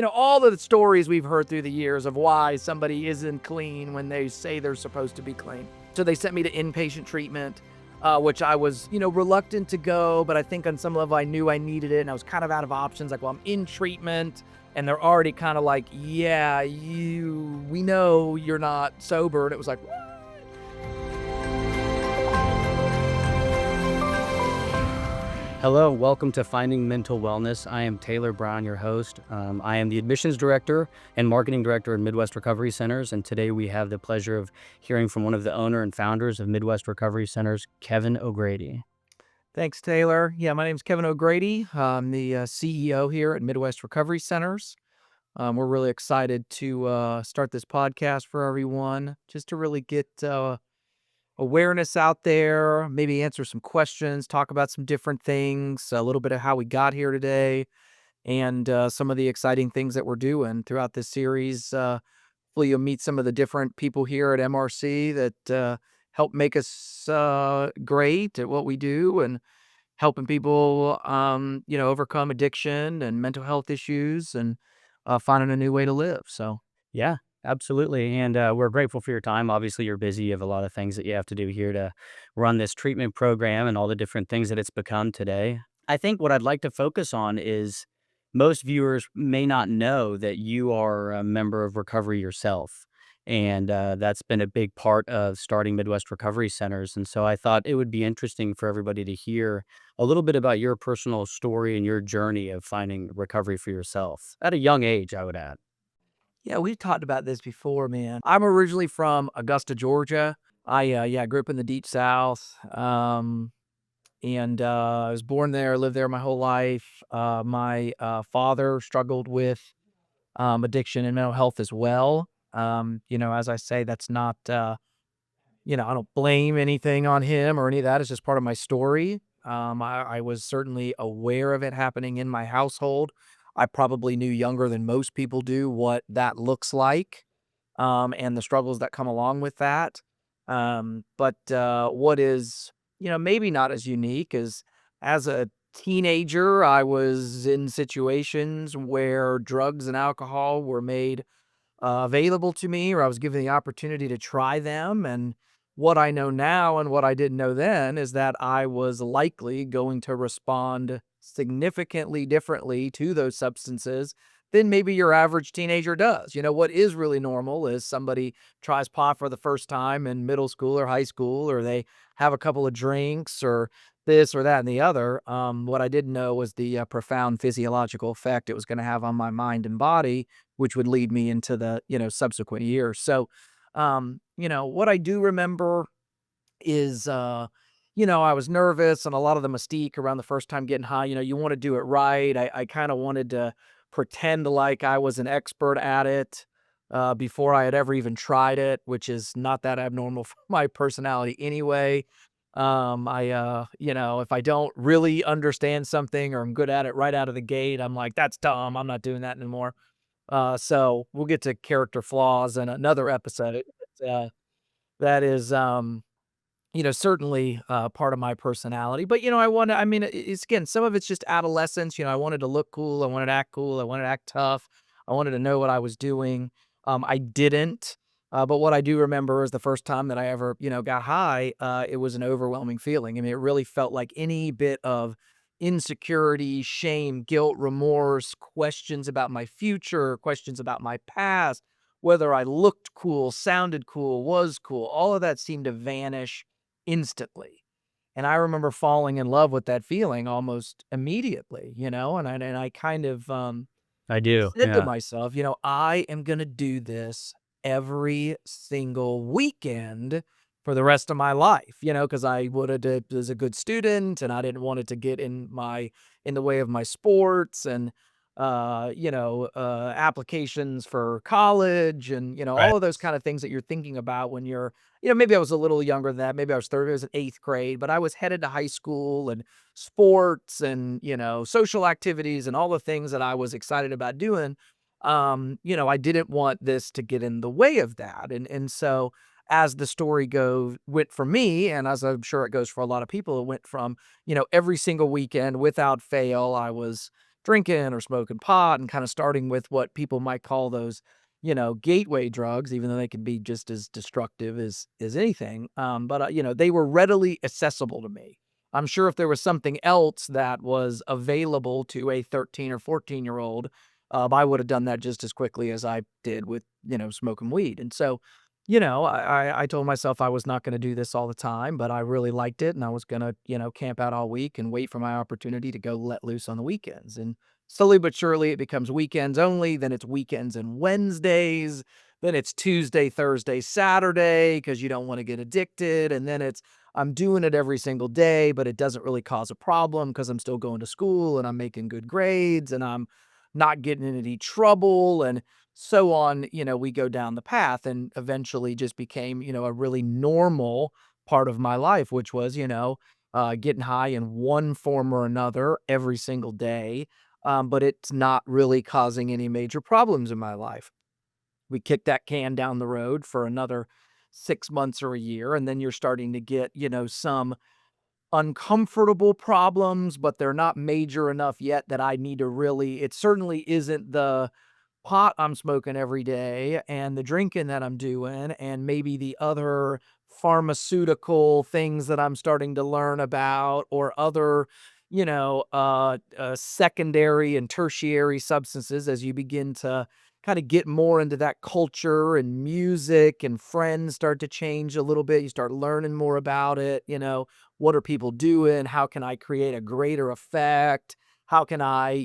all of the stories we've heard through the years of why somebody isn't clean when they say they're supposed to be clean. So they sent me to inpatient treatment, which I was, reluctant to go, but I think on some level I knew I needed it, and I was kind of out of options. Like, well, I'm in treatment, and they're already kind of like, yeah, we know you're not sober. And it was like, what? Hello, welcome to Finding Mental Wellness. I am Taylor Brown, your host. I am the admissions director and marketing director at Midwest Recovery Centers, and today we have the pleasure of hearing from one of the owner and founders of Midwest Recovery Centers, Kevin O'Grady. Thanks, Taylor. Yeah, my name's Kevin O'Grady. I'm the CEO here at Midwest Recovery Centers. We're really excited to start this podcast for everyone, just to really get awareness out there, maybe answer some questions, talk about some different things, a little bit of how we got here today, and some of the exciting things that we're doing throughout this series. Hopefully you'll meet some of the different people here at MRC that help make us great at what we do and helping people, overcome addiction and mental health issues and finding a new way to live. So, Yeah, absolutely. And we're grateful for your time. Obviously, you're busy. You have a lot of things that you have to do here to run this treatment program and all the different things that it's become today. I think what I'd like to focus on is most viewers may not know that you are a member of recovery yourself. And that's been a big part of starting Midwest Recovery Centers. And so I thought it would be interesting for everybody to hear a little bit about your personal story and your journey of finding recovery for yourself at a young age, I would add. yeah, we've talked about this before, man. I'm originally from Augusta, Georgia. I grew up in the deep South. And I was born there, lived there my whole life. My father struggled with addiction and mental health as well. As I say, that's not, I don't blame anything on him or any of that. It's just part of my story. I was certainly aware of it happening in my household. I probably knew younger than most people do what that looks like, and the struggles that come along with that. But what is, maybe not as unique as a teenager, I was in situations where drugs and alcohol were made available to me, or I was given the opportunity to try them. And what I know now and what I didn't know then is that I was likely going to respond significantly differently to those substances than maybe your average teenager does. What is really normal is somebody tries pot for the first time in middle school or high school, or they have a couple of drinks or this or that and the other. What I didn't know was the profound physiological effect it was going to have on my mind and body, which would lead me into the, subsequent years. So, what I do remember is, I was nervous and a lot of the mystique around the first time getting high. You want to do it right. I kind of wanted to pretend like I was an expert at it before I had ever even tried it, which is not that abnormal for my personality anyway. If I don't really understand something or I'm good at it right out of the gate, I'm like, that's dumb. I'm not doing that anymore. So we'll get to character flaws in another episode. Uh, that is, certainly part of my personality. But, I mean, it's again, some of it's just adolescence. I wanted to look cool. I wanted to act cool. I wanted to act tough. I wanted to know what I was doing. I didn't. But what I do remember is the first time that I ever, got high, it was an overwhelming feeling. I mean, it really felt like any bit of insecurity, shame, guilt, remorse, questions about my future, questions about my past, whether I looked cool, sounded cool, was cool, all of that seemed to vanish instantly. And I remember falling in love with that feeling almost immediately, and I kind of I do. said to Yeah. myself, I am going to do this every single weekend for the rest of my life, because I would have did was a good student and I didn't want it to get in the way of my sports and applications for college and Right. all of those kind of things that you're thinking about when you're, maybe I was a little younger than that, maybe I was 30, I was in 8th grade, but I was headed to high school and sports and social activities and all the things that I was excited about doing. I didn't want this to get in the way of that. And so as the story went for me, and as I'm sure it goes for a lot of people, it went from, every single weekend without fail, I was drinking or smoking pot and kind of starting with what people might call those, gateway drugs, even though they can be just as destructive as anything. But they were readily accessible to me. I'm sure if there was something else that was available to a 13 or 14-year-old, I would have done that just as quickly as I did with, smoking weed. And so, I told myself I was not going to do this all the time, but I really liked it, and I was going to, camp out all week and wait for my opportunity to go let loose on the weekends. And slowly but surely, it becomes weekends only. Then it's weekends and Wednesdays. Then it's Tuesday, Thursday, Saturday because you don't want to get addicted. And then it's I'm doing it every single day, but it doesn't really cause a problem because I'm still going to school and I'm making good grades and I'm not getting in any trouble. And so on, we go down the path and eventually just became, a really normal part of my life, which was, getting high in one form or another every single day. But it's not really causing any major problems in my life. We kick that can down the road for another 6 months or a year, and then you're starting to get, some uncomfortable problems, but they're not major enough yet that I need to really, it certainly isn't the pot I'm smoking every day and the drinking that I'm doing and maybe the other pharmaceutical things that I'm starting to learn about or other, secondary and tertiary substances as you begin to kind of get more into that culture and music and friends start to change a little bit. You start learning more about it. What are people doing? How can I create a greater effect? How can I,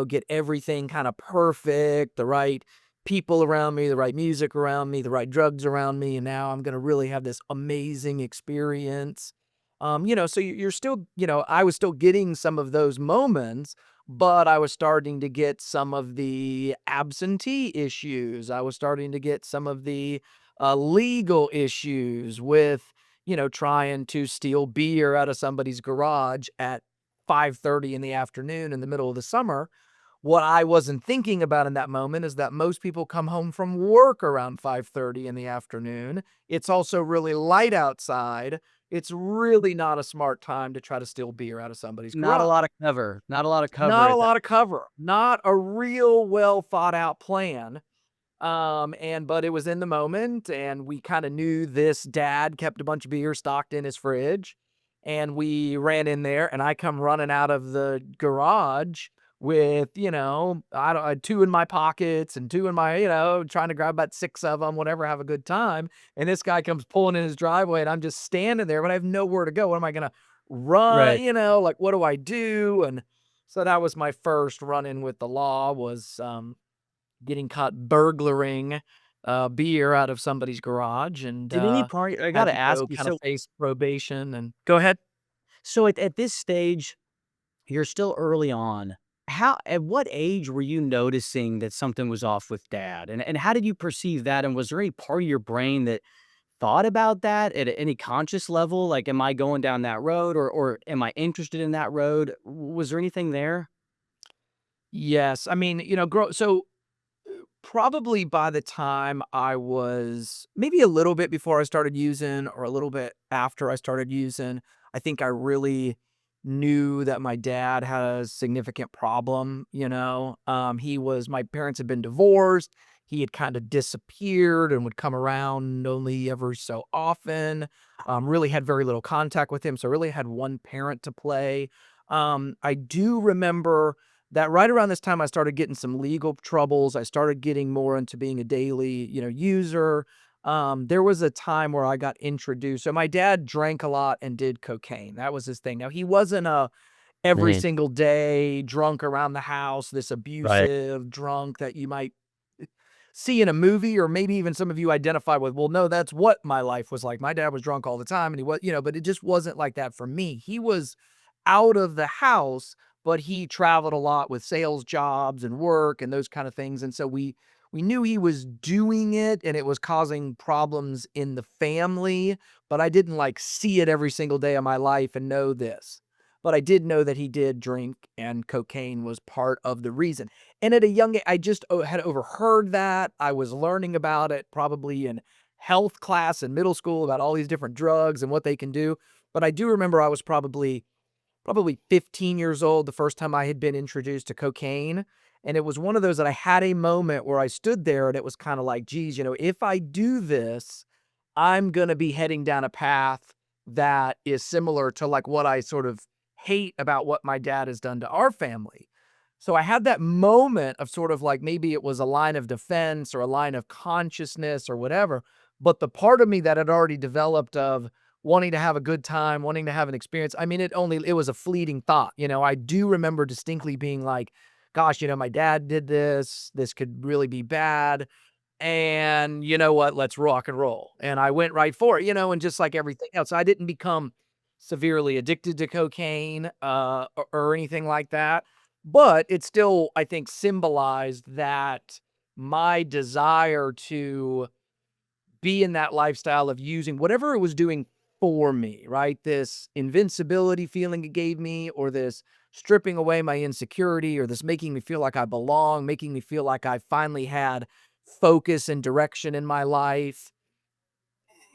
get everything kind of perfect, the right people around me, the right music around me, the right drugs around me, and now I'm gonna really have this amazing experience. So you're still, I was still getting some of those moments, but I was starting to get some of the absentee issues. I was starting to get some of the legal issues with, trying to steal beer out of somebody's garage at 5:30 in the afternoon in the middle of the summer. What I wasn't thinking about in that moment is that most people come home from work around 5:30 in the afternoon. It's also really light outside. It's really not a smart time to try to steal beer out of somebody's Not a garage. lot of cover, not a lot of cover Not a at that. lot of cover, not a real well thought out plan. But it was in the moment, and we kinda knew this dad kept a bunch of beer stocked in his fridge, and we ran in there, and I come running out of the garage with, I don't 2 in my pockets and 2 in my, trying to grab about 6 of them, whatever, have a good time, and this guy comes pulling in his driveway, and I'm just standing there, but I have nowhere to go. What am I gonna run, Right. like, what do I do? And so that was my first run-in with the law was, getting caught burglaring, beer out of somebody's garage and, Did any part I had gotta to ask go you, kinda so face probation and go ahead. at this stage, you're still early on. How at what age were you noticing that something was off with dad? And how did you perceive that? And was there any part of your brain that thought about that at any conscious level? Like, am I going down that road or am I interested in that road? Was there anything there? Yes, I mean, grow so probably by the time I was maybe a little bit before I started using or a little bit after I started using, I think I really knew that my dad had a significant problem, my parents had been divorced. He had kind of disappeared and would come around only ever so often. Really had very little contact with him. So really had one parent to play. I do remember that right around this time, I started getting some legal troubles. I started getting more into being a daily, user. There was a time where I got introduced. So my dad drank a lot and did cocaine. That was his thing. Now he wasn't a every Mhm. single day drunk around the house, this Right. abusive drunk that you might see in a movie, or maybe even some of you identify with, well, no, that's what my life was like. My dad was drunk all the time and he was, but it just wasn't like that for me. He was out of the house, but he traveled a lot with sales jobs and work and those kind of things. And so we knew he was doing it and it was causing problems in the family, but I didn't like see it every single day of my life and know this. But I did know that he did drink and cocaine was part of the reason. And at a young age, I just had overheard that. I was learning about it probably in health class in middle school about all these different drugs and what they can do. But I do remember I was probably probably 15 years old the first time I had been introduced to cocaine, and it was one of those that I had a moment where I stood there and it was kinda like, "Geez, if I do this, I'm gonna be heading down a path that is similar to, like, what I sort of hate about what my dad has done to our family." So I had that moment of sort of like maybe it was a line of defense or a line of consciousness or whatever, but the part of me that had already developed of wanting to have a good time, wanting to have an experience, I mean, it was a fleeting thought, I do remember distinctly being like, "Gosh, my dad did this. This could really be bad. And you know what? Let's rock and roll." And I went right for it, and just like everything else, I didn't become severely addicted to cocaine, or anything like that. But it still, I think, symbolized that my desire to be in that lifestyle of using whatever it was doing for me, right? This invincibility feeling it gave me, or this stripping away my insecurity, or this making me feel like I belong, making me feel like I finally had focus and direction in my life.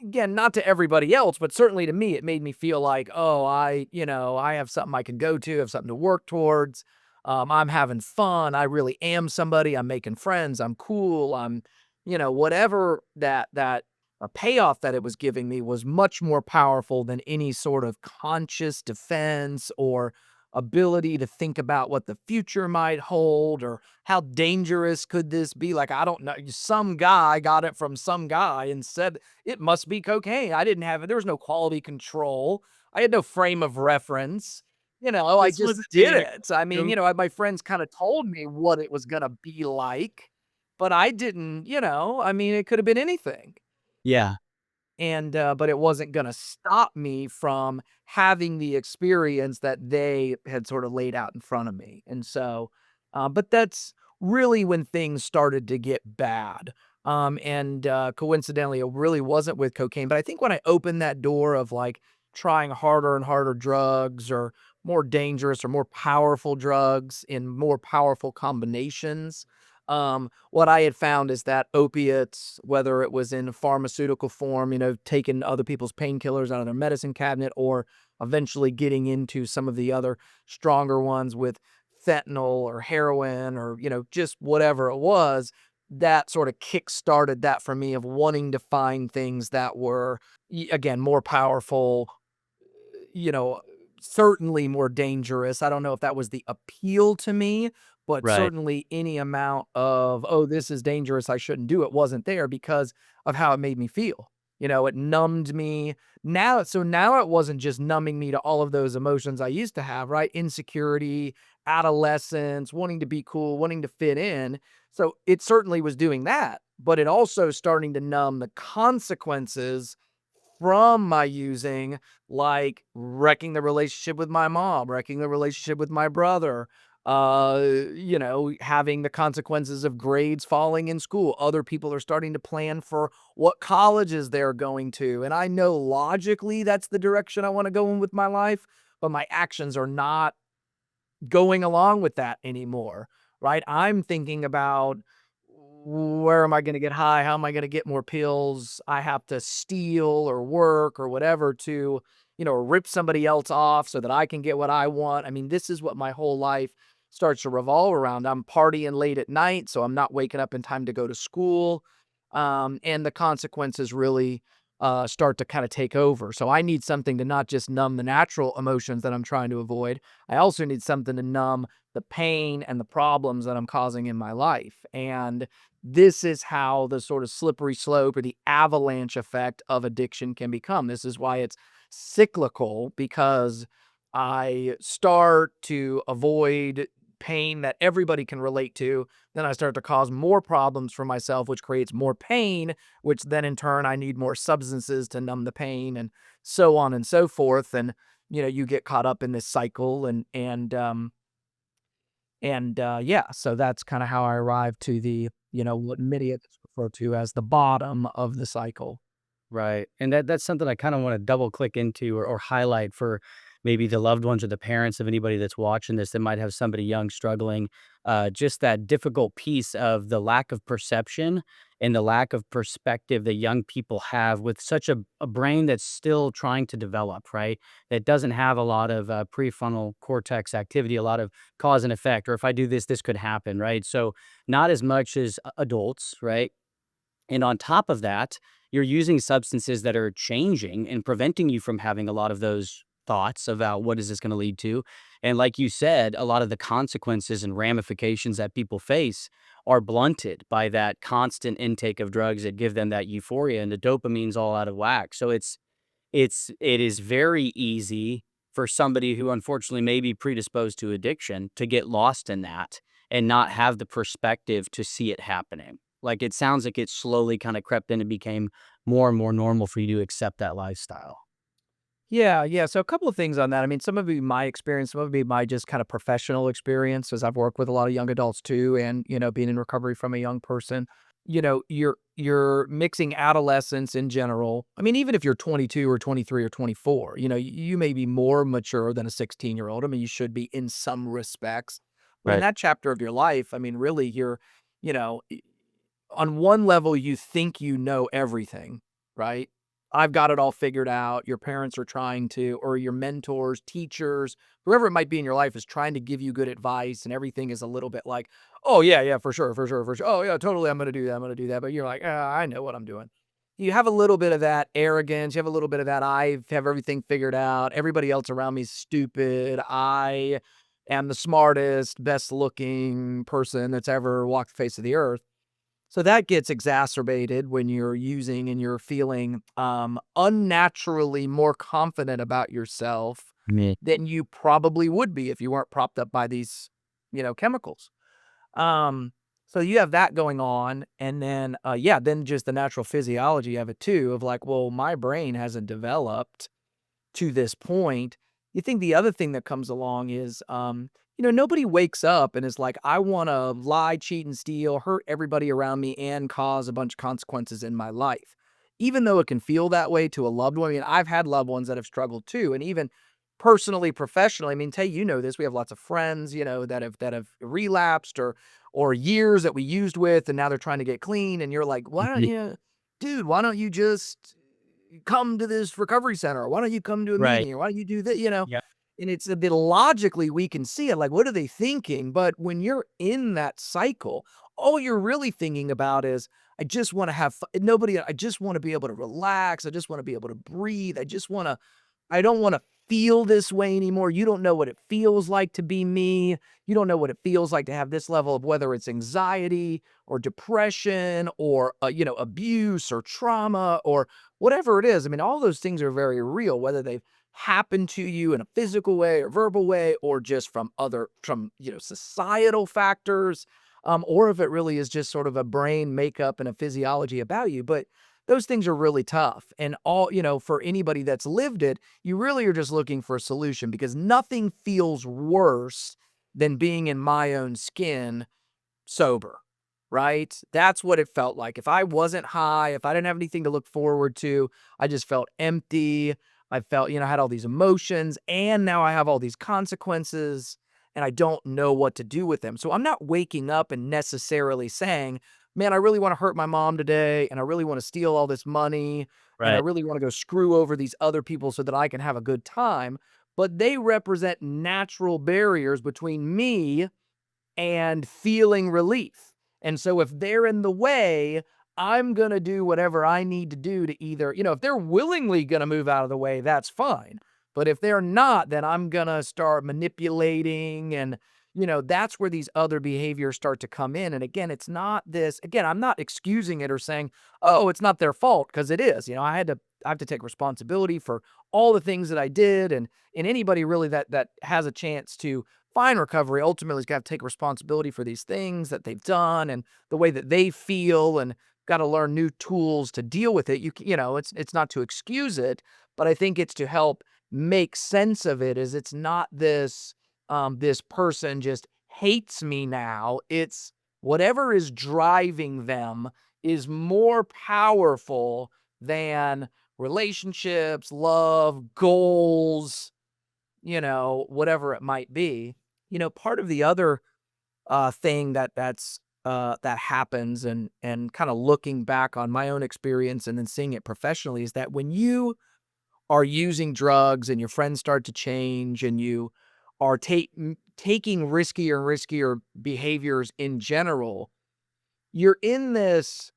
Again, not to everybody else, but certainly to me, it made me feel like, oh, I have something I can go to, have something to work towards. I'm having fun. I really am somebody. I'm making friends. I'm cool. Whatever that a payoff that it was giving me was much more powerful than any sort of conscious defense or ability to think about what the future might hold or how dangerous could this be. Like, I don't know. Some guy got it from some guy and said it must be cocaine. I didn't have it. There was no quality control. I had no frame of reference. I This just wasn't did made in a it. I mean, classroom. my friends kind of told me what it was going to be like, but I didn't, I mean, it could have been anything. Yeah, And, but it wasn't gonna stop me from having the experience that they had sort of laid out in front of me, and so, but that's really when things started to get bad, and, coincidentally, it really wasn't with cocaine, but I think when I opened that door of, like, trying harder and harder drugs or more dangerous or more powerful drugs in more powerful combinations, what I had found is that opiates, whether it was in pharmaceutical form, taking other people's painkillers out of their medicine cabinet, or eventually getting into some of the other stronger ones with fentanyl or heroin or, just whatever it was, that sort of kick started that for me of wanting to find things that were, again, more powerful, you know, certainly more dangerous. I don't know if that was the appeal to me, but right. certainly any amount of, "Oh, this is dangerous, I shouldn't do it," wasn't there because of how it made me feel. It numbed me. Now it wasn't just numbing me to all of those emotions I used to have, right? Insecurity, adolescence, wanting to be cool, wanting to fit in. So it certainly was doing that, but it also starting to numb the consequences from my using, like wrecking the relationship with my mom, wrecking the relationship with my brother, having the consequences of grades falling in school. Other people are starting to plan for what colleges they're going to. And I know logically that's the direction I want to go in with my life, but my actions are not going along with that anymore, right? I'm thinking about where am I going to get high? How am I going to get more pills? I have to steal or work or whatever to, rip somebody else off so that I can get what I want. I mean, this is what my whole life starts to revolve around. I'm partying late at night, so I'm not waking up in time to go to school. And the consequences really start to kind of take over. So I need something to not just numb the natural emotions that I'm trying to avoid. I also need something to numb the pain and the problems that I'm causing in my life. And this is how the sort of slippery slope or the avalanche effect of addiction can become. This is why it's cyclical, because I start to avoid pain that everybody can relate to. Then I start to cause more problems for myself, which creates more pain, which then in turn I need more substances to numb the pain and so on and so forth. And, you get caught up in this cycle yeah, so that's kinda how I arrived to the, what many of us refer to as the bottom of the cycle. Right, and that's something I kinda wanna double click into or highlight for maybe the loved ones or the parents of anybody that's watching this that might have somebody young struggling, just that difficult piece of the lack of perception and the lack of perspective that young people have with such a brain that's still trying to develop, right? That doesn't have a lot of prefrontal cortex activity, a lot of cause and effect, or if I do this, this could happen, right? So, not as much as adults, right? And on top of that, you're using substances that are changing and preventing you from having a lot of those thoughts about what is this going to lead to. And like you said, a lot of the consequences and ramifications that people face are blunted by that constant intake of drugs that give them that euphoria, and the dopamine's all out of whack. So it is very easy for somebody who unfortunately may be predisposed to addiction to get lost in that and not have the perspective to see it happening. Like, it sounds like it slowly kinda crept in and became more and more normal for you to accept that lifestyle. Yeah, yeah. So a couple of things on that. I mean, some of it be my experience, some of it be my just kind of professional experience, as I've worked with a lot of young adults too, and being in recovery from a young person. You're mixing adolescence in general. I mean, even if you're 22 or 23 or 24, you may be more mature than a 16-year-old. I mean, you should be in some respects. But in Right. that chapter of your life, I mean, really, you know, on one level, you think you know everything, right? I've got it all figured out. Your parents are trying to, or your mentors, teachers, whoever it might be in your life is trying to give you good advice, and everything is a little bit like, oh, yeah, yeah, for sure, for sure, for sure. Oh, yeah, totally. I'm going to do that. I'm going to do that. But you're like, I know what I'm doing. You have a little bit of that arrogance. You have a little bit of that, I have everything figured out. Everybody else around me is stupid. I am the smartest, best looking person that's ever walked the face of the earth. So that gets exacerbated when you're using and you're feeling unnaturally more confident about yourself Me. than you probably would be if you weren't propped up by these, chemicals. Um, so you have that going on, and then yeah, then just the natural physiology of it too, of like, well, my brain hasn't developed to this point. You think the other thing that comes along is, nobody wakes up and is like, I want to lie, cheat, and steal, hurt everybody around me, and cause a bunch of consequences in my life. Even though it can feel that way to a loved one. I mean, I've had loved ones that have struggled too. And even personally, professionally, I mean, Tay, you know this. We have lots of friends, that have relapsed or years that we used with, and now they're trying to get clean. And you're like, why don't Mhm. you, dude, why don't you just come to this recovery center? Why don't you come to a Right. meeting? Or why don't you do that? Yeah. And it's a bit logically we can see it. Like, what are they thinking? But when you're in that cycle, all you're really thinking about is, I just want to have fun. I just want to be able to relax. I just want to be able to breathe. I don't wanna feel this way anymore. You don't know what it feels like to be me. You don't know what it feels like to have this level of whether it's anxiety or depression or, abuse or trauma or whatever it is. I mean, all those things are very real, whether they've happened to you in a physical way or verbal way or just societal factors, or if it really is just sort of a brain makeup and a physiology about you. But those things are really tough. And for anybody that's lived it, you really are just looking for a solution because nothing feels worse than being in my own skin sober, right? That's what it felt like. If I wasn't high, if I didn't have anything to look forward to, I just felt empty. I felt, I had all these emotions, and now I have all these consequences, and I don't know what to do with them. So I'm not waking up and necessarily saying, man, I really want to hurt my mom today, and I really want to steal all this money, and I Right. really want to go screw over these other people so that I can have a good time. But they represent natural barriers between me and feeling relief. And so if they're in the way, I'm going to do whatever I need to do to either, if they're willingly going to move out of the way, that's fine. But if they're not, then I'm going to start manipulating. And, that's where these other behaviors start to come in. And again, it's not this, again, I'm not excusing it or saying, oh, it's not their fault, because it is. I have to take responsibility for all the things that I did. And anybody really that has a chance to find recovery ultimately has got to take responsibility for these things that they've done and the way that they feel, and got to learn new tools to deal with it. It's not to excuse it, but I think it's to help make sense of it. Is it's not this person just hates me now. It's whatever is driving them is more powerful than relationships, love, goals, whatever it might be. Part of the other thing that happens, and kind of looking back on my own experience and then seeing it professionally, is that when you are using drugs and your friends start to change and you are taking riskier and riskier behaviors in general, you're in this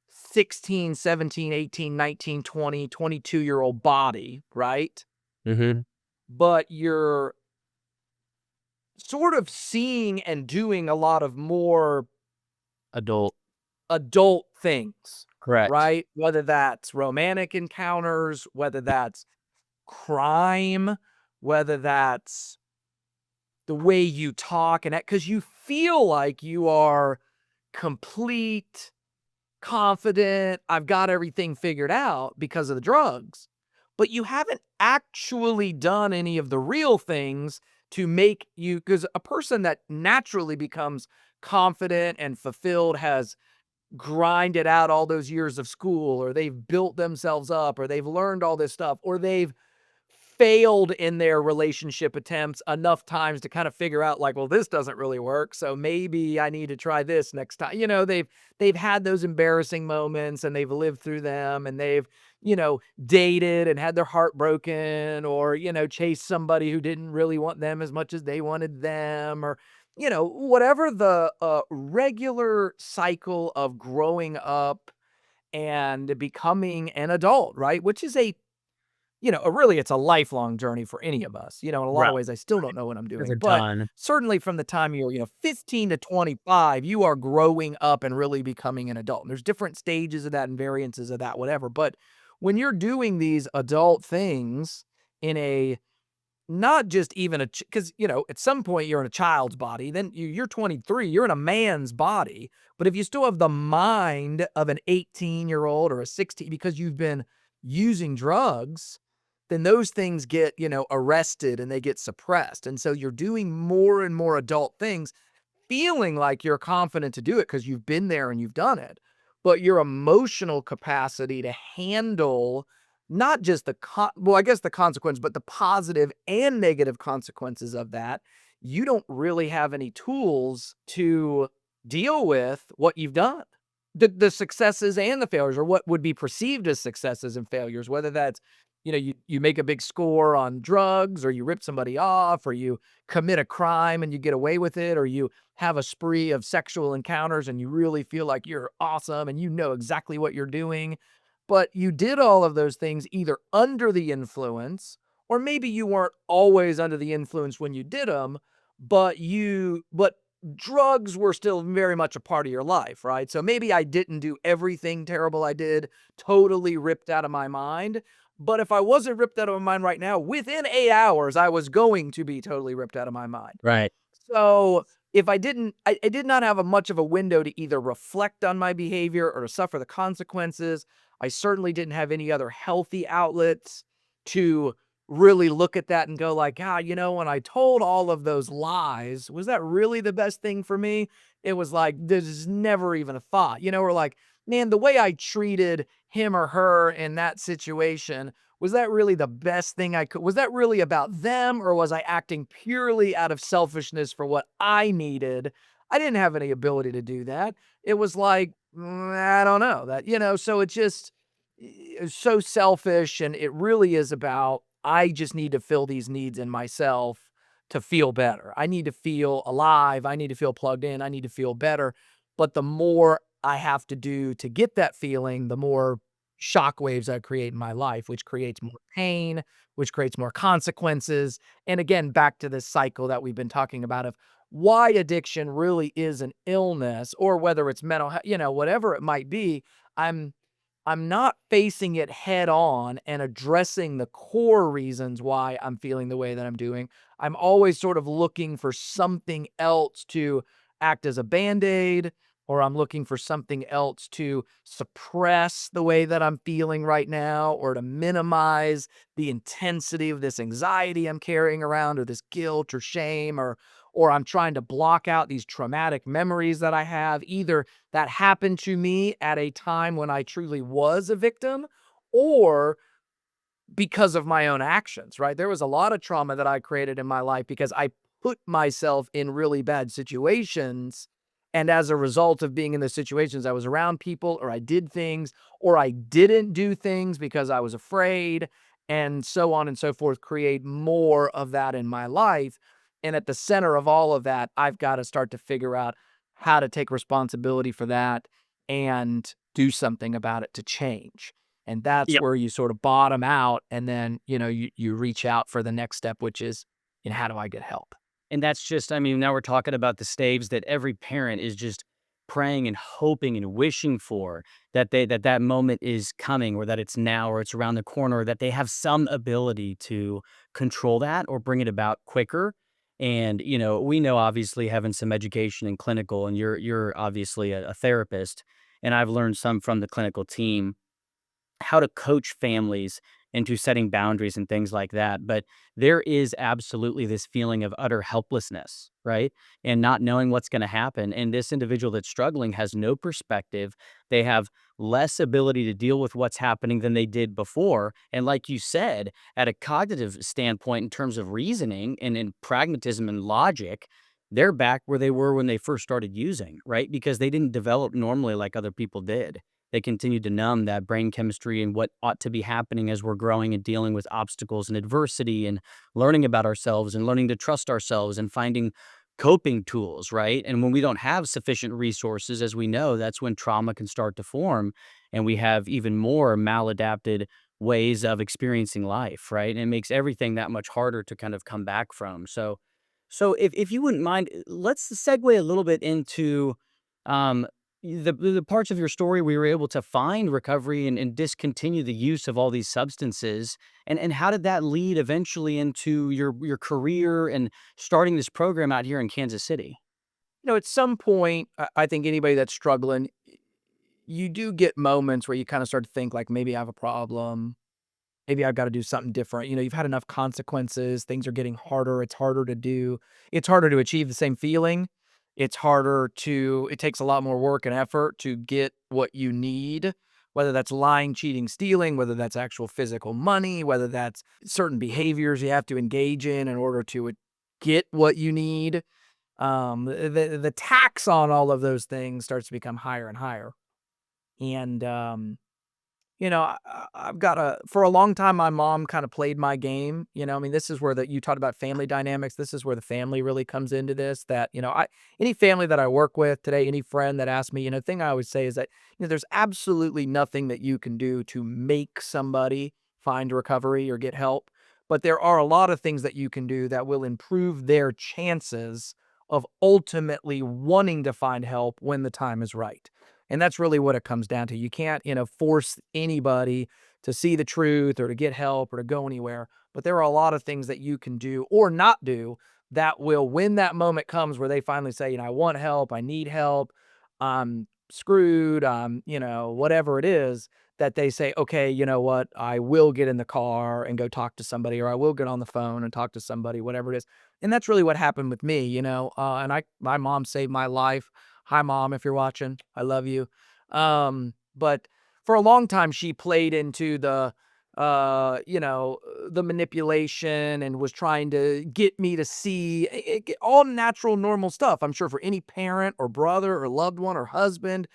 16, 17, 18, 19, 20, 22-year-old body, right? Mhm. But you're sort of seeing and doing a lot of more Adult. adult things, Correct. right? Whether that's romantic encounters, whether that's crime, whether that's the way you talk, and because you feel like you are complete, confident, I've got everything figured out because of the drugs, but you haven't actually done any of the real things to make you, because a person that naturally becomes confident and fulfilled has grinded out all those years of school, or they've built themselves up, or they've learned all this stuff, or they've failed in their relationship attempts enough times to kind of figure out like, well, this doesn't really work, so maybe I need to try this next time. They've had those embarrassing moments and they've lived through them, and they've, dated and had their heart broken, or, chased somebody who didn't really want them as much as they wanted them, or, whatever the regular cycle of growing up and becoming an adult, right? Which is really, it's a lifelong journey for any of us. In a lot Right. of ways, I still don't know what I'm There's doing, a but ton. certainly from the time you're, 15 to 25, you are growing up and really becoming an adult. And there's different stages of that and variances of that, whatever. But when you're doing these adult things in a not just even because, at some point you're in a child's body, then you're 23, you're in a man's body. But if you still have the mind of an 18-year-old or a 16 because you've been using drugs, then those things get, arrested and they get suppressed. And so you're doing more and more adult things, feeling like you're confident to do it because you've been there and you've done it. But your emotional capacity to handle not just well, I guess the consequence, but the positive and negative consequences of that, you don't really have any tools to deal with what you've done. The successes and the failures, or what would be perceived as successes and failures, whether that's, you make a big score on drugs, or you rip somebody off, or you commit a crime and you get away with it, or you have a spree of sexual encounters and you really feel like you're awesome and you know exactly what you're doing. But you did all of those things either under the influence, or maybe you weren't always under the influence when you did them, but drugs were still very much a part of your life, right? So maybe I didn't do everything terrible I did totally ripped out of my mind. But if I wasn't ripped out of my mind right now, within 8 hours, I was going to be totally ripped out of my mind. Right. So if I did not have a much of a window to either reflect on my behavior or to suffer the consequences. I certainly didn't have any other healthy outlets to really look at that and go like, God, when I told all of those lies, was that really the best thing for me? It was like, this is never even a thought, or like, man, the way I treated him or her in that situation, was that really the best thing I could was that really about them, or was I acting purely out of selfishness for what I needed? I didn't have any ability to do that. It was like, I don't know that, so it's so selfish, and it really is about, I just need to fill these needs in myself to feel better. I need to feel alive. I need to feel plugged in. I need to feel better. But the more I have to do to get that feeling, the more shockwaves I create in my life, which creates more pain, which creates more consequences. And again, back to this cycle that we've been talking about of why addiction really is an illness, or whether it's mental health, whatever it might be. I'm I'm not facing it head on and addressing the core reasons why I'm feeling the way that I'm doing. I'm always sort of looking for something else to act as a band-aid, or I'm looking for something else to suppress the way that I'm feeling right now, or to minimize the intensity of this anxiety I'm carrying around, or this guilt or shame, or I'm trying to block out these traumatic memories that I have, either that happened to me at a time when I truly was a victim, or because of my own actions, right? There was a lot of trauma that I created in my life because I put myself in really bad situations. And as a result of being in those situations, I was around people or I did things or I didn't do things because I was afraid and so on and so forth, create more of that in my life. And at the center of all of that, I've got to start to figure out how to take responsibility for that and do something about it to change. And that's Yep. where you sort of bottom out and then, you reach out for the next step, which is, how do I get help? And that's just, I mean, now we're talking about the stage that every parent is just praying and hoping and wishing for, that moment is coming, or that it's now, or it's around the corner, or that they have some ability to control that or bring it about quicker. And, we know, obviously, having some education in clinical, and you're obviously a therapist, and I've learned some from the clinical team how to coach families into setting boundaries and things like that. But there is absolutely this feeling of utter helplessness, right? And not knowing what's going to happen. And this individual that's struggling has no perspective. They have less ability to deal with what's happening than they did before. And like you said, at a cognitive standpoint, in terms of reasoning and in pragmatism and logic, they're back where they were when they first started using, right? Because they didn't develop normally like other people did. They continue to numb that brain chemistry and what ought to be happening as we're growing and dealing with obstacles and adversity and learning about ourselves and learning to trust ourselves and finding coping tools, right? And when we don't have sufficient resources, as we know, that's when trauma can start to form and we have even more maladapted ways of experiencing life, right? And it makes everything that much harder to kind of come back from. So if you wouldn't mind, let's segue a little bit into um, the parts of your story where you were able to find recovery and discontinue the use of all these substances, and how did that lead eventually into your career and starting this program out here in Kansas City? At some point, I think anybody that's struggling, you do get moments where you kind of start to think like maybe I have a problem. Maybe I've gotta do something different. You've had enough consequences, things are getting harder, it's harder to achieve the same feeling. It takes a lot more work and effort to get what you need, whether that's lying, cheating, stealing, whether that's actual physical money, whether that's certain behaviors you have to engage in order to get what you need. The tax on all of those things starts to become higher and higher. And, I've got for a long time, my mom kind of played my game. I mean, this is where you talked about family dynamics. This is where the family really comes into this. That, any family that I work with today, any friend that asks me, the thing I always say is that, there's absolutely nothing that you can do to make somebody find recovery or get help. But there are a lot of things that you can do that will improve their chances of ultimately wanting to find help when the time is right. And that's really what it comes down to. You can't, force anybody to see the truth or to get help or to go anywhere. But there are a lot of things that you can do or not do that will, when that moment comes where they finally say, I want help, I need help, I'm screwed, whatever it is, that they say, okay, you know what, I will get in the car and go talk to somebody, or I will get on the phone and talk to somebody, whatever it is. And that's really what happened with me, and my mom saved my life. Hi, mom, if you're watching, I love you. But for a long time, she played into the manipulation and was trying to get me to see all natural, normal stuff. I'm sure for any parent or brother or loved one or husband,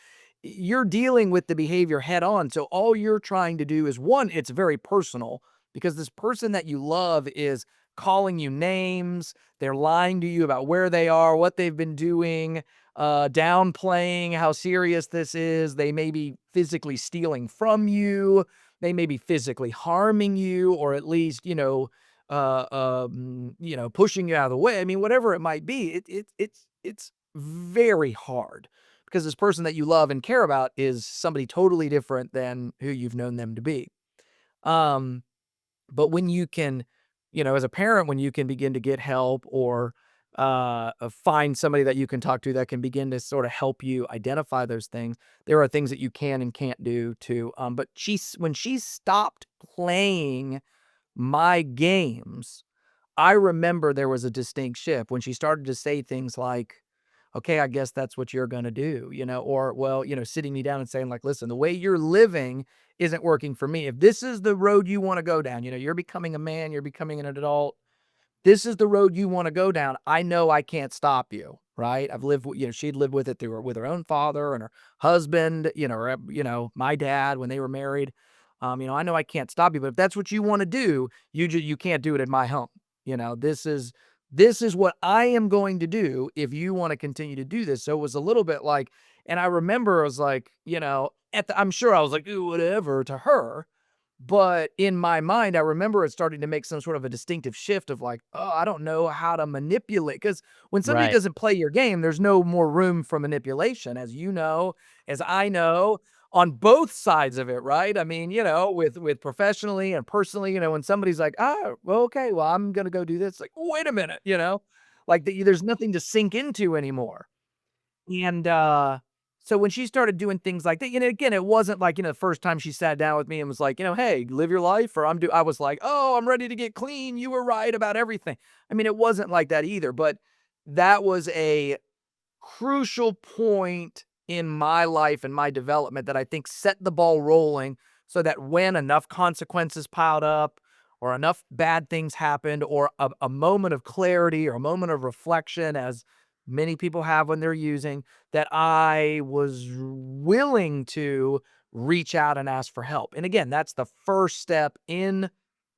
you're dealing with the behavior head on. So all you're trying to do is one, it's very personal because this person that you love is calling you names. They're lying to you about where they are, what they've been doing, downplaying how serious this is. They may be physically stealing from you. They may be physically harming you, or at least, pushing you out of the way. I mean, whatever it might be, it's very hard because this person that you love and care about is somebody totally different than who you've known them to be. Um, but when you can, as a parent, when you can begin to get help or find somebody that you can talk to that can begin to sort of help you identify those things, there are things that you can and can't do to. But when she stopped playing my games, I remember there was a distinct shift when she started to say things like, okay, I guess that's what you're gonna do, or, well, sitting me down and saying, like, listen, the way you're living isn't working for me. If this is the road you want to go down, you're becoming a man, you're becoming an adult, this is the road you wanna go down. I know I can't stop you, right? I've lived w she'd lived with it through her with her own father and her husband, or, my dad when they were married. I know I can't stop you, but if that's what you wanna do, you can't do it in my home. This is what I am going to do if you wanna continue to do this. So it was a little bit like, and I remember I was like, I'm sure I was like, "Ooh, whatever," to her, but in my mind, I remember it starting to make some sort of a distinctive shift of like, "Oh, I don't know how to manipulate." Because when somebody Right. doesn't play your game, there's no more room for manipulation, as you know, as I know, on both sides of it, right? I mean, with professionally and personally, when somebody's like, "Ah, well, okay, well, I'm gonna go do this," like, "Wait a minute," like, there's nothing to sink into anymore. And, so when she started doing things like that, again, it wasn't like, the first time she sat down with me and was like, "Hey, live your life," or I was like, "Oh, I'm ready to get clean. You were right about everything." I mean, it wasn't like that either, but that was a crucial point in my life and my development that I think set the ball rolling so that when enough consequences piled up or enough bad things happened or a moment of clarity or a moment of reflection, as many people have when they're using, that I was willing to reach out and ask for help. And again, that's the first step in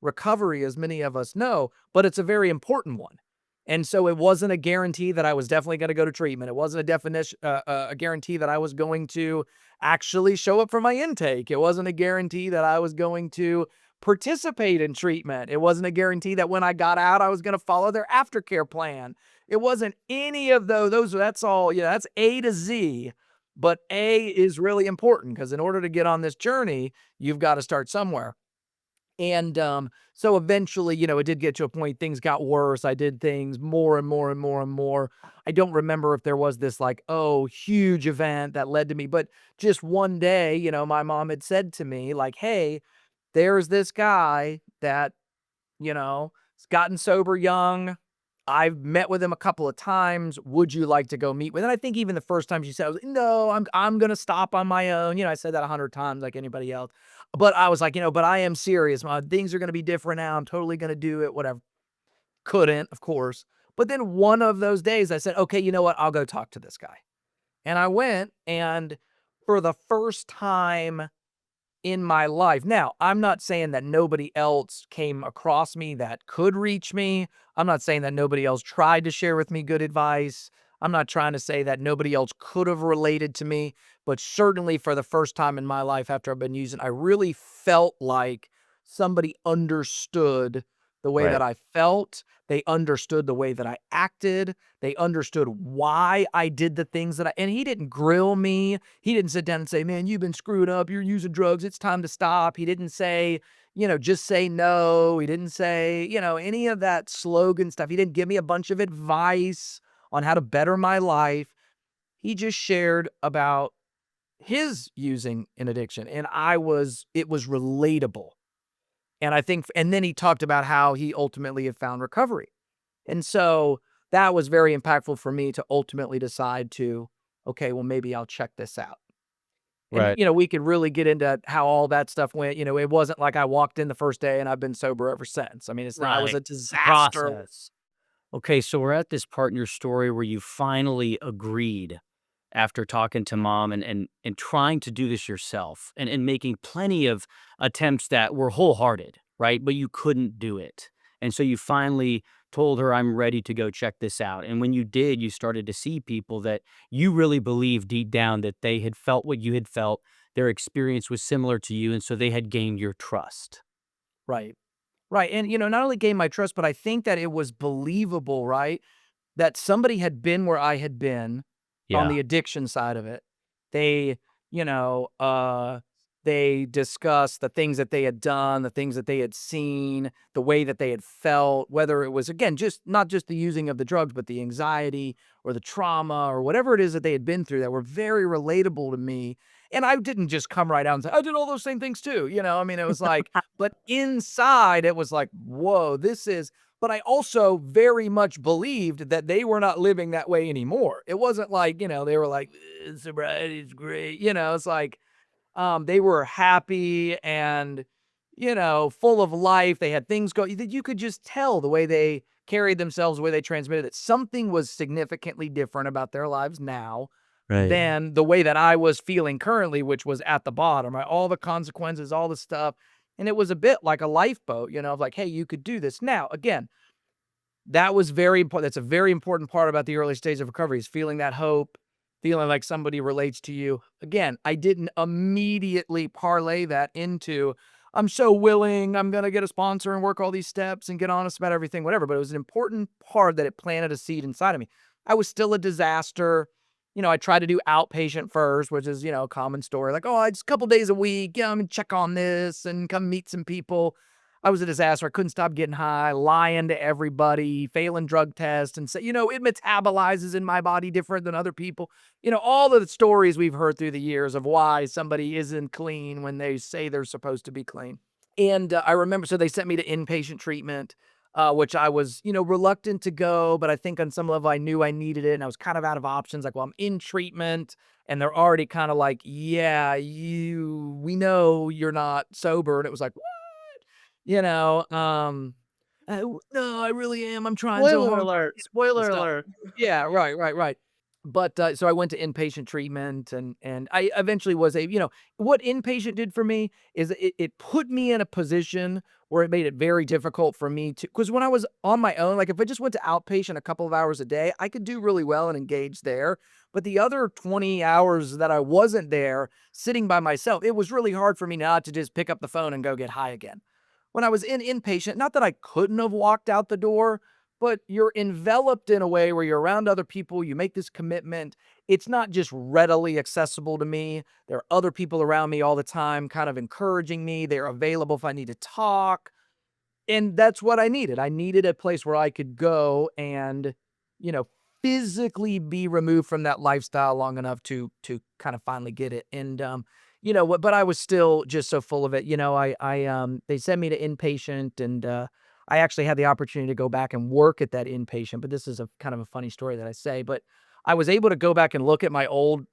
recovery, as many of us know, but it's a very important one. And so it wasn't a guarantee that I was definitely gonna go to treatment. It wasn't a guarantee that I was going to actually show up for my intake. It wasn't a guarantee that I was going to participate in treatment. It wasn't a guarantee that when I got out, I was gonna follow their aftercare plan. It wasn't any of those that's all, that's A to Z, but A is really important because in order to get on this journey, you've gotta start somewhere. And, so eventually, it did get to a point, things got worse. I did things more and more and more and more. I don't remember if there was this like, oh, huge event that led to me, but just one day, my mom had said to me, like, "Hey, there's this guy that he's gotten sober young. I've met with him a couple of times. Would you like to go meet with?" And I think even the first time she said, I was like, "No, I'm gonna stop on my own." I said that 100 times like anybody else. But I was like, but I am serious. Things are gonna be different now. I'm totally gonna do it, whatever. Couldn't, of course. But then one of those days I said, "Okay, you know what? I'll go talk to this guy." And I went, and for the first time in my life. Now, I'm not saying that nobody else came across me that could reach me. I'm not saying that nobody else tried to share with me good advice. I'm not trying to say that nobody else could have related to me, but certainly for the first time in my life after I've been using, I really felt like somebody understood the way that Right. I felt. They understood the way that I acted. They understood why I did the things that and he didn't grill me. He didn't sit down and say, "Man, you've been screwed up. You're using drugs. It's time to stop." He didn't say, "Just say no." He didn't say, any of that slogan stuff. He didn't give me a bunch of advice on how to better my life. He just shared about his using an addiction. And it was relatable. And I think, and then he talked about how he ultimately had found recovery. And so that was very impactful for me to ultimately decide to, okay, well, maybe I'll check this out. And, Right. we could really get into how all that stuff went. It wasn't like I walked in the first day and I've been sober ever since. I mean, it's not, it was Right. a It's a disaster. process. Okay, so we're at this part in your story where you finally agreed after talking to mom and trying to do this yourself and making plenty of attempts that were wholehearted, right? But you couldn't do it. And so you finally told her, I'm ready to go check this out. And when you did, you started to see people that you really believed deep down that they had felt what you had felt. Their experience was similar to you. And so they had gained your trust. Right. Right. And, not only gained my trust, but I think that it was believable, right? That somebody had been where I had been on Yeah. the addiction side of it. They, you know, uh, they discussed the things that they had done, the things that they had seen, the way that they had felt, whether it was, again, just not just the using of the drugs, but the anxiety or the trauma or whatever it is that they had been through that were very relatable to me. And I didn't just come right out and say, I did all those same things too. I mean, it was like, but inside it was like, whoa, this is but I also very much believed that they were not living that way anymore. It wasn't like, they were like, sobriety is great. It's like, they were happy and, full of life. They had things going that you could just tell the way they carried themselves, the way they transmitted it. Something was significantly different about their lives now Right. than the way that I was feeling currently, which was at the bottom, right? All the consequences, all the stuff. And it was a bit like a lifeboat, of like, hey, you could do this. Now, again, that was very important. That's a very important part about the early stage of recovery is feeling that hope, feeling like somebody relates to you. Again, I didn't immediately parlay that into, I'm so willing, I'm going to get a sponsor and work all these steps and get honest about everything, whatever. But it was an important part that it planted a seed inside of me. I was still a disaster. I tried to do outpatient first, which is, a common story. Like, oh, it's a couple days a week. Yeah, I'm going to check on this and come meet some people. I was a disaster. I couldn't stop getting high, lying to everybody, failing drug tests, and say, it metabolizes in my body different than other people. All of the stories we've heard through the years of why somebody isn't clean when they say they're supposed to be clean. And I remember, so they sent me to inpatient treatment, which I was, reluctant to go, but I think on some level I knew I needed it. And I was kind of out of options. Like, well, I'm in treatment and they're already kind of like, yeah, we know you're not sober. And it was like, you know, "No, I really am. I'm trying so Spoiler hard," alert. and Spoiler stuff. alert. Yeah, right, right, right. But, so I went to inpatient treatment and I eventually was what inpatient did for me is it put me in a position where it made it very difficult for me to, because when I was on my own, like, if I just went to outpatient a couple of hours a day, I could do really well and engage there, but the other 20 hours that I wasn't there, sitting by myself, it was really hard for me not to just pick up the phone and go get high again. When I was in inpatient, not that I couldn't have walked out the door, but you're enveloped in a way where you're around other people, you make this commitment. It's not just readily accessible to me. There are other people around me all the time kind of encouraging me. They're available if I need to talk. And that's what I needed. I needed a place where I could go and, you know, physically be removed from that lifestyle long enough to kind of finally get it. And what, but I was still just so full of it. They sent me to inpatient and I actually had the opportunity to go back and work at that inpatient, but this is a kind of a funny story that I say, but I was able to go back and look at my old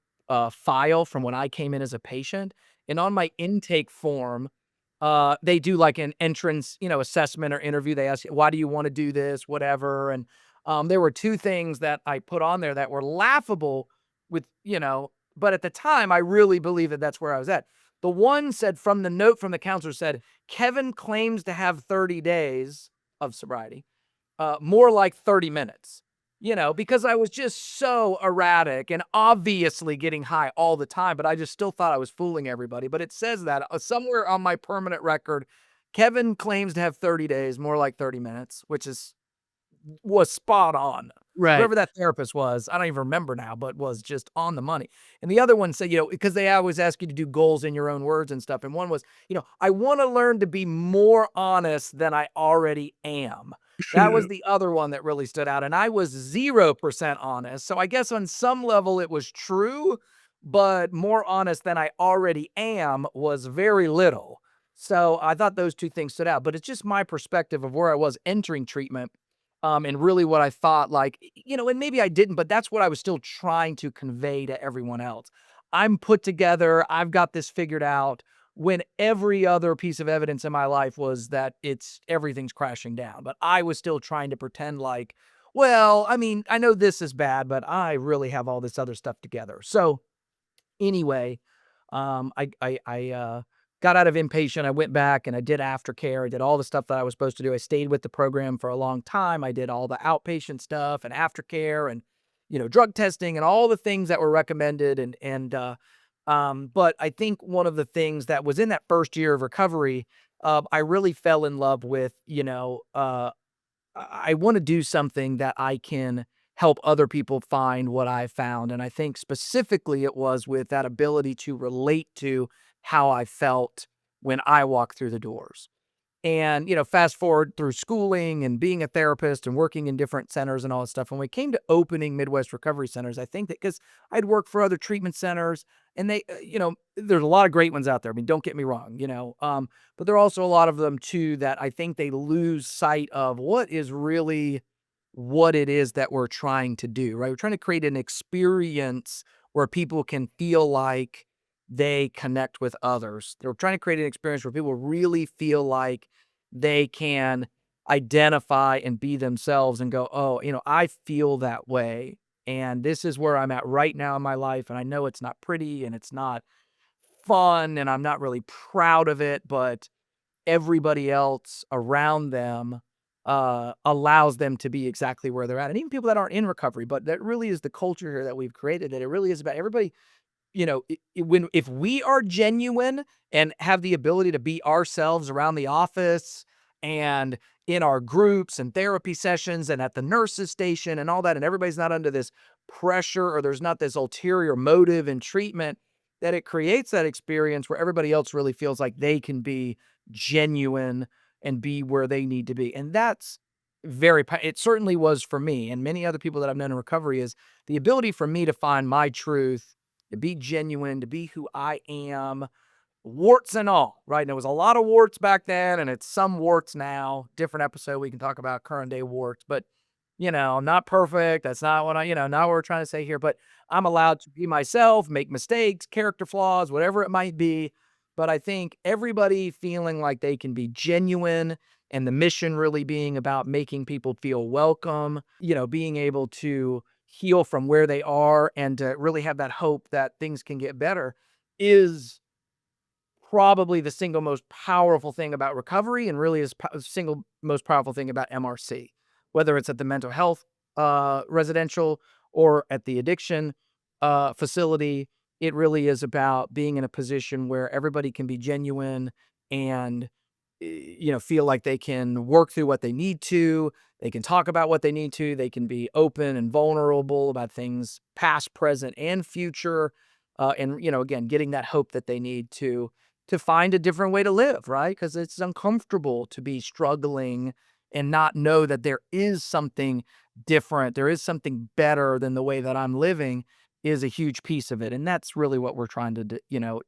file from when I came in as a patient, and on my intake form, they do like an entrance, assessment or interview. They ask you, why do you want to do this, whatever. And there were two things that I put on there that were laughable with, but at the time I really believe that that's where I was at. The one said from the note from the counselor said, Kevin claims to have 30 days of sobriety, more like 30 minutes. Because I was just so erratic and obviously getting high all the time, but I just still thought I was fooling everybody. But it says that somewhere on my permanent record, Kevin claims to have 30 days, more like 30 minutes, which was spot on. Right. Whoever that therapist was, I don't even remember now, but was just on the money. And the other one said, because they always ask you to do goals in your own words and stuff. And one was, I want to learn to be more honest than I already am. That was the other one that really stood out. And I was 0% honest. So I guess on some level it was true, but more honest than I already am was very little. So I thought those two things stood out. But it's just my perspective of where I was entering treatment, and really what I thought, like, and maybe I didn't, but that's what I was still trying to convey to everyone else. I'm put together. I've got this figured out when every other piece of evidence in my life was that everything's crashing down. But I was still trying to pretend like, well, I mean, I know this is bad, but I really have all this other stuff together. So anyway, I got out of inpatient. I went back and I did aftercare. I did all the stuff that I was supposed to do. I stayed with the program for a long time. I did all the outpatient stuff and aftercare and, drug testing and all the things that were recommended. But I think one of the things that was in that first year of recovery, I really fell in love with, I want to do something that I can help other people find what I found. And I think specifically it was with that ability to relate to how I felt when I walked through the doors. And, fast forward through schooling and being a therapist and working in different centers and all that stuff. When we came to opening Midwest recovery centers, I think that because I'd worked for other treatment centers And there's a lot of great ones out there. I mean, don't get me wrong, but there are also a lot of them too that I think they lose sight of what is really what it is that we're trying to do, right? We're trying to create an experience where people can feel like they connect with others. They're trying to create an experience where people really feel like they can identify and be themselves and go, "Oh, I feel that way, and this is where I'm at right now in my life, and I know it's not pretty and it's not fun, and I'm not really proud of it, but everybody else around them, allows them to be exactly where they're at." And even people that aren't in recovery, but that really is the culture here that we've created, that it really is about everybody. When if we are genuine and have the ability to be ourselves around the office and in our groups and therapy sessions and at the nurse's station and all that, and everybody's not under this pressure or there's not this ulterior motive in treatment, that it creates that experience where everybody else really feels like they can be genuine and be where they need to be. And that's it certainly was for me and many other people that I've known in recovery, is the ability for me to find my truth, to be genuine, to be who I am, warts and all, right? And there was a lot of warts back then, and it's some warts now. Different episode, we can talk about current day warts, but not perfect. That's not what not what we're trying to say here. But I'm allowed to be myself, make mistakes, character flaws, whatever it might be. But I think everybody feeling like they can be genuine, and the mission really being about making people feel welcome, being able to heal from where they are and to really have that hope that things can get better, is probably the single most powerful thing about recovery, and really is single most powerful thing about MRC, whether it's at the mental health residential or at the addiction facility. It really is about being in a position where everybody can be genuine and feel like they can work through what they need to. They can talk about what they need to. They can be open and vulnerable about things past, present, and future. And again, getting that hope that they need to find a different way to live, right? Because it's uncomfortable to be struggling and not know that there is something different. There is something better than the way that I'm living, is a huge piece of it. And that's really what we're trying to,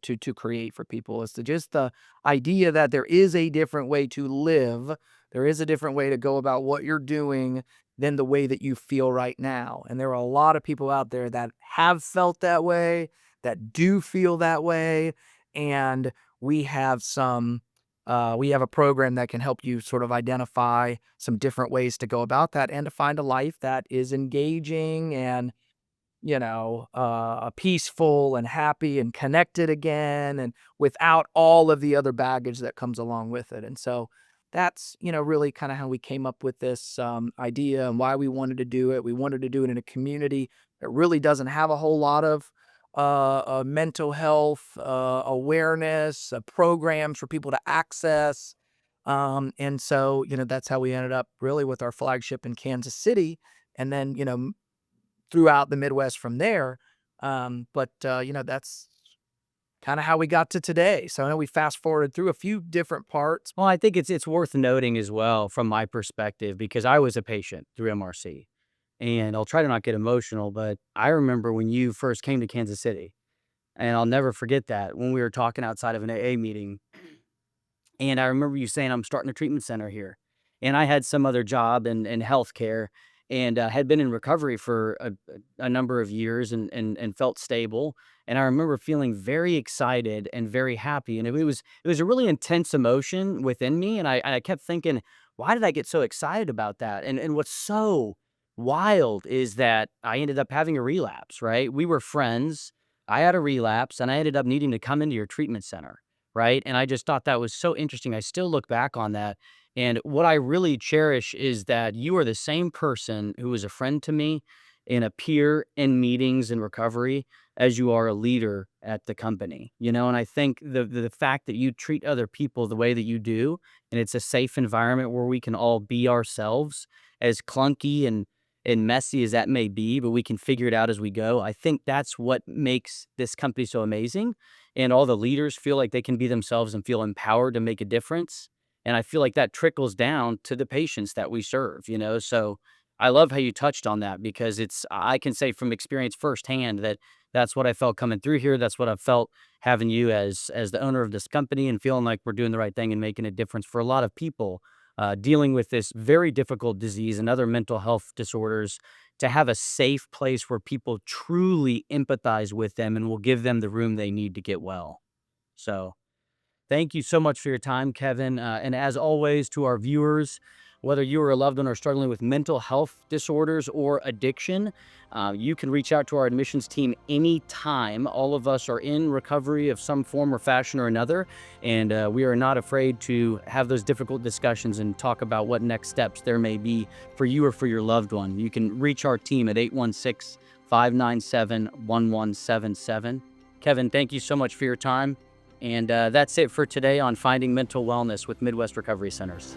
to create for people, is to just the idea that there is a different way to live. There is a different way to go about what you're doing than the way that you feel right now. And there are a lot of people out there that have felt that way, that do feel that way. And we have we have a program that can help you sort of identify some different ways to go about that and to find a life that is engaging and peaceful and happy and connected again, and without all of the other baggage that comes along with it. And so that's, really kind of how we came up with this idea and why we wanted to do it. We wanted to do it in a community that really doesn't have a whole lot of mental health awareness, programs for people to access. And so, that's how we ended up really with our flagship in Kansas City. And then, throughout the Midwest from there. That's kinda how we got to today. So I know we fast forwarded through a few different parts. Well, I think it's worth noting as well from my perspective because I was a patient through MRC, and I'll try to not get emotional, but I remember when you first came to Kansas City, and I'll never forget that when we were talking outside of an AA meeting. And I remember you saying, "I'm starting a treatment center here." And I had some other job in healthcare and, had been in recovery for a number of years and felt stable. And I remember feeling very excited and very happy. And it was a really intense emotion within me. And I kept thinking, why did I get so excited about that? And what's so wild is that I ended up having a relapse, right? We were friends. I had a relapse and I ended up needing to come into your treatment center, right? And I just thought that was so interesting. I still look back on that. And what I really cherish is that you are the same person who is a friend to me and a peer in meetings and recovery as you are a leader at the company. And I think the fact that you treat other people the way that you do, and it's a safe environment where we can all be ourselves, as clunky and messy as that may be, but we can figure it out as we go. I think that's what makes this company so amazing, and all the leaders feel like they can be themselves and feel empowered to make a difference. And I feel like that trickles down to the patients that we serve. So I love how you touched on that because I can say from experience firsthand that That's what I felt coming through here. That's what I felt having you as the owner of this company and feeling like we're doing the right thing and making a difference for a lot of people dealing with this very difficult disease and other mental health disorders, to have a safe place where people truly empathize with them and will give them the room they need to get well. So thank you so much for your time, Kevin. And as always, to our viewers, whether you or a loved one are struggling with mental health disorders or addiction, you can reach out to our admissions team anytime. All of us are in recovery of some form or fashion or another, and we are not afraid to have those difficult discussions and talk about what next steps there may be for you or for your loved one. You can reach our team at 816-597-1177. Kevin, thank you so much for your time. And that's it for today on Finding Mental Wellness with Midwest Recovery Centers.